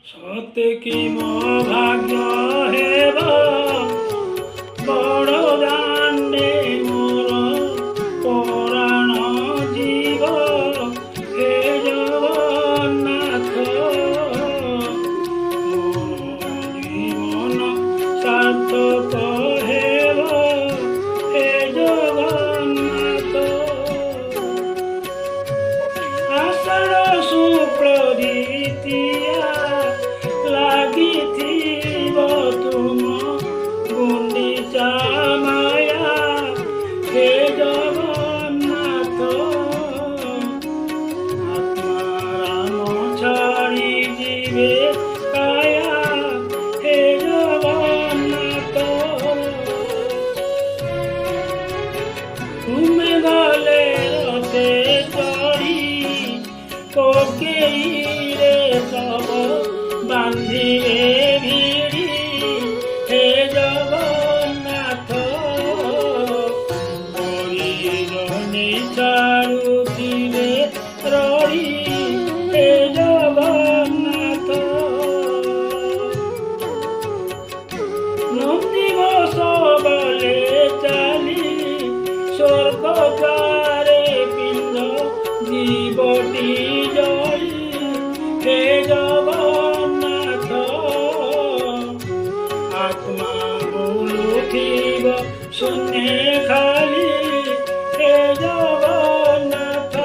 সতে কি মো ভাগ্য হেব বড় দাণ্ডে মোর পরাণ জীব হে জগন্নাথ মোর জীবন সার্থক হেব হে জগন্নাথ। আষাঢ় শুক্ল দ্বিতীয়া লাগিথিব তুম গুଣ୍ଡিচা মায়া হে জগন্নাথ। আত্মারাম ছাড়ি জীবে কায়া হে জগন্নাথ। তুমি গলে রথে চড়ি কোকেইরে সব বান্ধিবে ভিড়ি হে জগন্নাথ। হরিজনে চারুথিবে রড়ি হে জগন্নাথ। নন্দিঘোষ বলে চালি স্বর্গ দ্বারে পিণ্ড জীবটি জয়ী হে জগন্নাথ। আত্মা বুলুথিব শূন্যে খালি হে জগন্নাথ।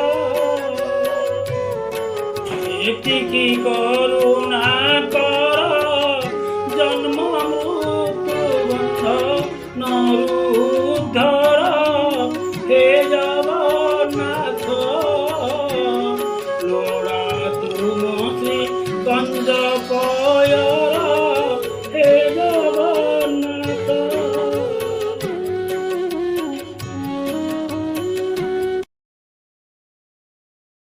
এতিকি করুণা কর জন্ম মৃত্যু বন্ধ নরুদ্ধর হে